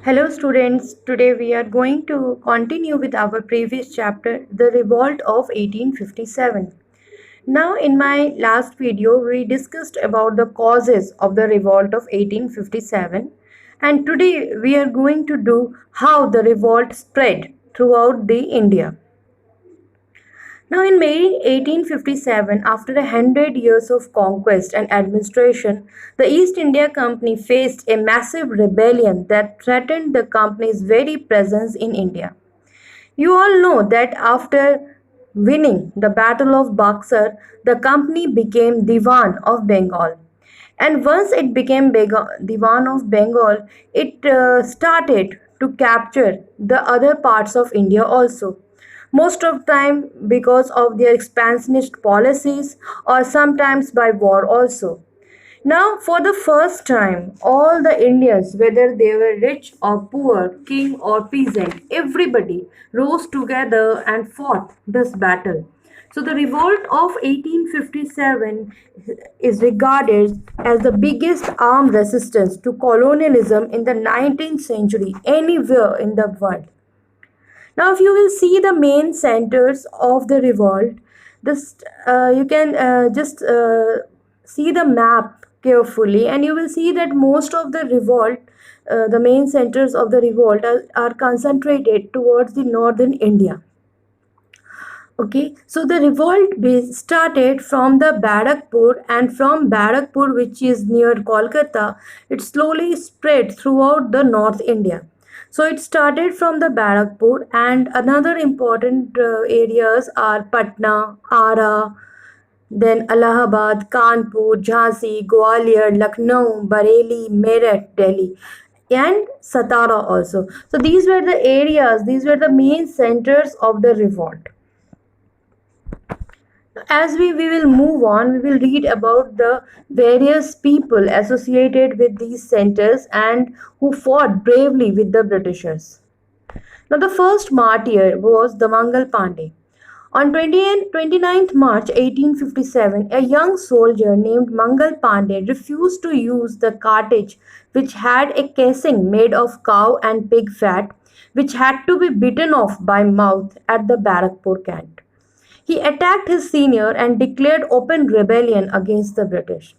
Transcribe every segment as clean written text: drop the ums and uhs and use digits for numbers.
Hello students, today we are going to continue with our previous chapter, The Revolt of 1857. Now in my last video, we discussed about the causes of the revolt of 1857 and today we are going to do how the revolt spread throughout the India. Now, in May 1857, after 100 years of conquest and administration, the East India Company faced a massive rebellion that threatened the company's very presence in India. You all know that after winning the Battle of Buxar, the company became Diwan of Bengal. And once it became Diwan of Bengal, it started to capture the other parts of India also. Most of the time because of their expansionist policies or sometimes by war also. Now, for the first time, all the Indians, whether they were rich or poor, king or peasant, everybody rose together and fought this battle. So, the revolt of 1857 is regarded as the biggest armed resistance to colonialism in the 19th century anywhere in the world. Now, if you will see the main centers of the revolt, this you can just see the map carefully, and you will see that most of the revolt, the main centers of the revolt, are concentrated towards the northern India. Okay, so the revolt started from the Barakpur, and from Barakpur, which is near Kolkata, it slowly spread throughout the North India. So it started from the Barakpur, and another important areas are Patna, Ara, then Allahabad, Kanpur, Jhansi, Gwalior, Lucknow, Bareilly, Meerut, Delhi, and Satara also. So these were the areas, these were the main centers of the revolt. As we will move on, we will read about the various people associated with these centers and who fought bravely with the Britishers. Now, the first martyr was the Mangal Pandey. On 29th March 1857, a young soldier named Mangal Pandey refused to use the cartridge which had a casing made of cow and pig fat, which had to be bitten off by mouth at the Barakpur camp. He attacked his senior and declared open rebellion against the British.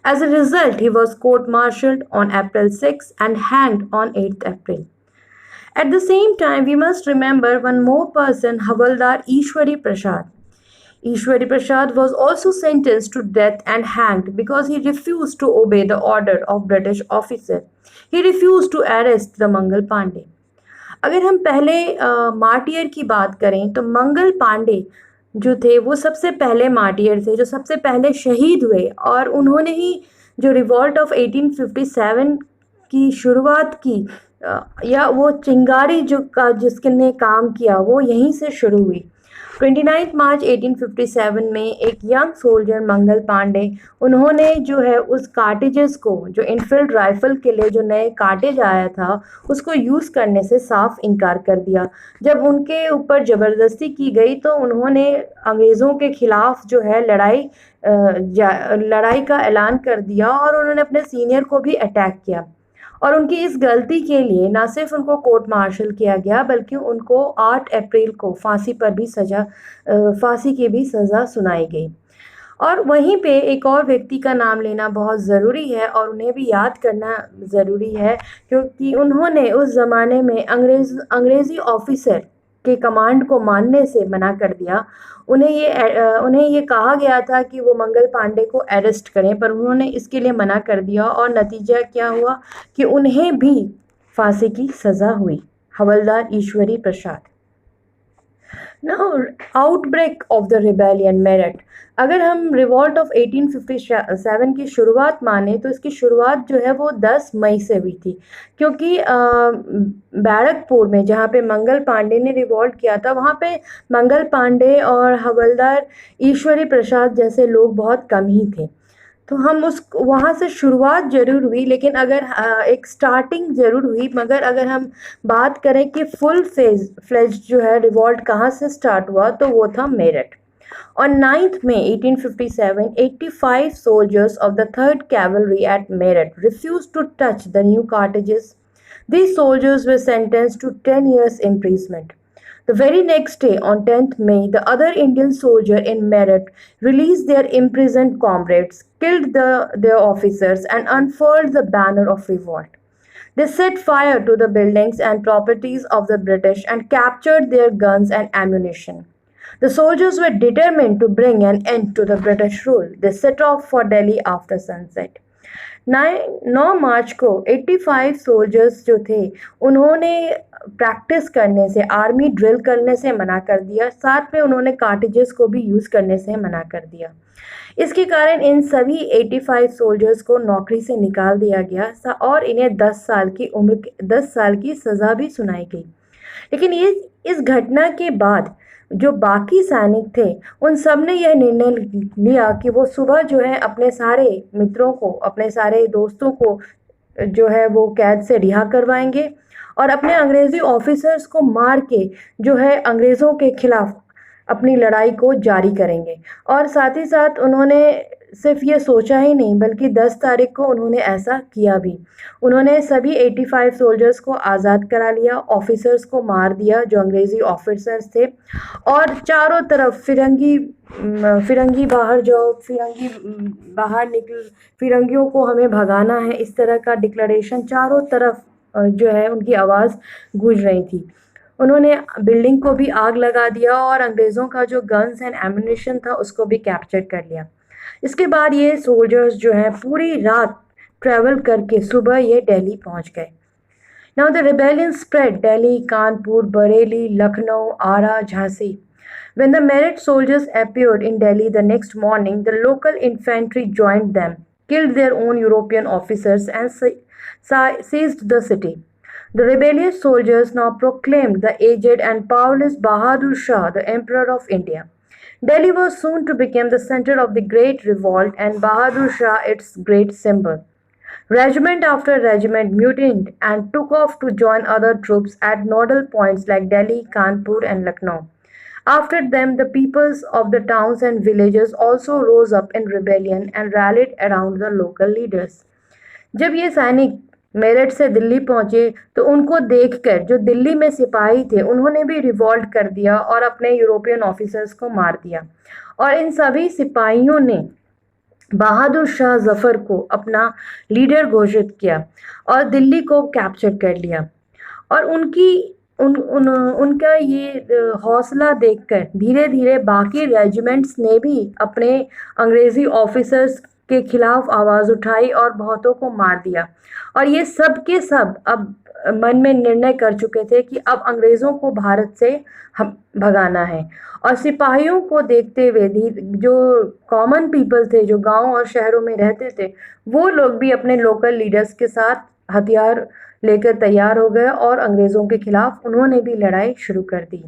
As a result, he was court martialed on April 6 and hanged on 8th April. At the same time, we must remember one more person, Havaldar Ishwari Prasad. Ishwari Prasad was also sentenced to death and hanged because he refused to obey the order of British officer. He refused to arrest the Mangal Pandey. अगर हम पहले martyr की बात करें तो मंगल पांडे जो थे वो सबसे पहले मार्टियर थे, जो सबसे पहले शहीद हुए, और उन्होंने ही जो रिवॉल्ट ऑफ 1857 की शुरुआत की, या वो चिंगारी जो का जिसने काम किया वो यहीं से शुरू हुई। 29 मार्च 1857 में एक यंग सोल्जर मंगल पांडे, उन्होंने जो है उस कार्टेजेस को, जो इनफील्ड राइफल के लिए जो नए कार्टेज आया था, उसको यूज़ करने से साफ इनकार कर दिया। जब उनके ऊपर ज़बरदस्ती की गई तो उन्होंने अंग्रेज़ों के ख़िलाफ़ जो है लड़ाई का ऐलान कर दिया और उन्होंने अपने सीनियर को भी अटैक किया। और उनकी इस गलती के लिए ना सिर्फ उनको कोर्ट मार्शल किया गया बल्कि उनको 8 अप्रैल को फांसी की भी सज़ा सुनाई गई। और वहीं पे एक और व्यक्ति का नाम लेना बहुत ज़रूरी है और उन्हें भी याद करना ज़रूरी है, क्योंकि उन्होंने उस ज़माने में अंग्रेज़ी ऑफिसर के कमांड को मानने से मना कर दिया। उन्हें ये कहा गया था कि वो मंगल पांडे को अरेस्ट करें, पर उन्होंने इसके लिए मना कर दिया और नतीजा क्या हुआ कि उन्हें भी फांसी की सज़ा हुई। हवलदार Ishwari Prasad. Now outbreak of the rebellion Meerut. अगर हम रिवॉल्ट ऑफ 1857 की शुरुआत माने तो इसकी शुरुआत जो है वो 10 मई से हुई थी, क्योंकि बैरकपुर में जहाँ पे मंगल पांडे ने रिवॉल्ट किया था वहाँ पे मंगल पांडे और हवलदार ईश्वरी प्रसाद जैसे लोग बहुत कम ही थे। तो हम वहाँ से शुरुआत ज़रूर हुई, लेकिन अगर एक स्टार्टिंग ज़रूर हुई, मगर अगर हम बात करें कि फुल फ्लेज जो है रिवॉल्ट कहाँ से स्टार्ट हुआ तो वो था Meerut. On 9th May 1857, 85 soldiers of the 3rd Cavalry at Meerut refused to touch the new cartridges. These soldiers were sentenced to 10 years imprisonment. The very next day, on 10th May, the other Indian soldiers in Meerut released their imprisoned comrades, killed their officers, and unfurled the banner of revolt. They set fire to the buildings and properties of the British and captured their guns and ammunition. The soldiers were determined to bring an end to the British rule. They set off for Delhi after sunset. 9 को 85 soldiers जो थे उन्होंने practice करने से, army drill करने से मना कर दिया। साथ में उन्होंने कार्टिजेस को भी यूज़ करने से मना कर दिया। इसके कारण इन सभी 85 सोल्जर्स को नौकरी से निकाल दिया गया और इन्हें 10 साल की सज़ा भी सुनाई गई। लेकिन ये इस घटना के बाद जो बाकी सैनिक थे उन सब ने यह निर्णय लिया कि वो सुबह जो है अपने सारे मित्रों को, अपने सारे दोस्तों को जो है वो कैद से रिहा करवाएंगे और अपने अंग्रेज़ी ऑफिसर्स को मार के जो है अंग्रेज़ों के खिलाफ अपनी लड़ाई को जारी करेंगे। और साथ ही साथ उन्होंने सिर्फ ये सोचा ही नहीं बल्कि 10 तारीख को उन्होंने ऐसा किया भी। उन्होंने सभी 85 सोल्जर्स को आज़ाद करा लिया, ऑफिसर्स को मार दिया जो अंग्रेज़ी ऑफिसर्स थे और चारों तरफ फिरंगी बाहर जाओ, फिरंगी बाहर निकल, फिरंगियों को हमें भगाना है, इस तरह का डिक्लेरेशन चारों तरफ जो है उनकी आवाज़ गूंज रही थी। उन्होंने बिल्डिंग को भी आग लगा दिया और अंग्रेज़ों का जो गन्स एंड एम्युनिशन था उसको भी कैप्चर कर लिया। इसके बाद ये सोल्जर्स जो हैं पूरी रात ट्रैवल करके सुबह ये दिल्ली पहुंच गए। Now the rebellion spread Delhi, Kanpur, Bareilly, Lucknow, Ara, Jhansi. When the Meerut soldiers appeared in Delhi the next morning, the local infantry joined them, killed their own European officers and seized the city. The rebellious soldiers now proclaimed the aged and powerless Bahadur Shah the Emperor of India. Delhi was soon to become the center of the great revolt and Bahadur Shah its great symbol. Regiment after regiment mutined and took off to join other troops at nodal points like Delhi, Kanpur and Lucknow. After them, the peoples of the towns and villages also rose up in rebellion and rallied around the local leaders. जब ये सैनिक मेरठ से दिल्ली पहुंचे तो उनको देखकर जो दिल्ली में सिपाही थे उन्होंने भी रिवॉल्ट कर दिया और अपने यूरोपियन ऑफिसर्स को मार दिया और इन सभी सिपाहियों ने बहादुर शाह जफर को अपना लीडर घोषित किया और दिल्ली को कैप्चर कर लिया और उनका ये हौसला देखकर धीरे धीरे बाकी रेजिमेंट्स ने भी अपने अंग्रेज़ी ऑफिसर्स के खिलाफ आवाज़ उठाई और बहुतों को मार दिया और ये सब के सब अब मन में निर्णय कर चुके थे कि अब अंग्रेज़ों को भारत से हम भगाना है। और सिपाहियों को देखते हुए जो कॉमन पीपल थे जो गांव और शहरों में रहते थे वो लोग भी अपने लोकल लीडर्स के साथ हथियार लेकर तैयार हो गए और अंग्रेज़ों के खिलाफ उन्होंने भी लड़ाई शुरू कर दी।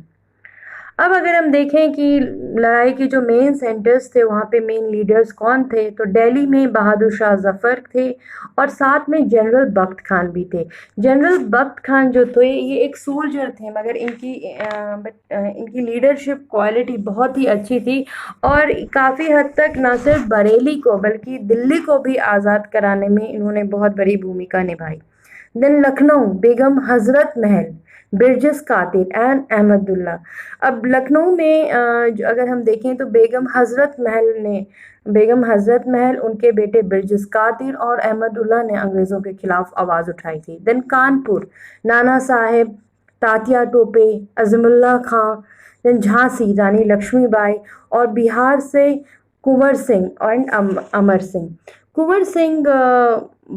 अब अगर हम देखें कि लड़ाई के जो मेन सेंटर्स थे वहाँ पे मेन लीडर्स कौन थे तो दिल्ली में बहादुर शाह जफ़र थे और साथ में जनरल बख्त खान भी थे। जनरल बख्त खान जो थे ये एक सोल्जर थे मगर इनकी लीडरशिप क्वालिटी बहुत ही अच्छी थी और काफ़ी हद तक न सिर्फ बरेली को बल्कि दिल्ली को भी आज़ाद कराने में इन्होंने बहुत बड़ी भूमिका निभाई। देन लखनऊ, बेगम हज़रत महल, बिरजिस कादिर एंड अहमदुल्ला। अब लखनऊ में अगर हम देखें तो बेगम हज़रत महल उनके बेटे बिरजिस कादिर और अहमदुल्ला ने अंग्रेज़ों के खिलाफ आवाज़ उठाई थी। देन कानपुर, नाना साहेब, तात्या टोपे, अज़मुल्ला खां। देन झांसी, रानी लक्ष्मीबाई और बिहार से Kunwar Singh and Amar Singh. Kuvar Singh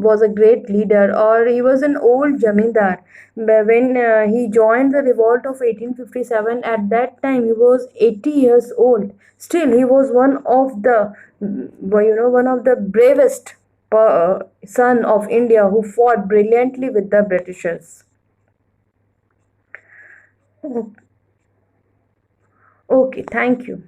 was a great leader or he was an old jamindar. When he joined the revolt of 1857, at that time he was 80 years old. Still he was one of the bravest son of India who fought brilliantly with the Britishers. Okay, thank you.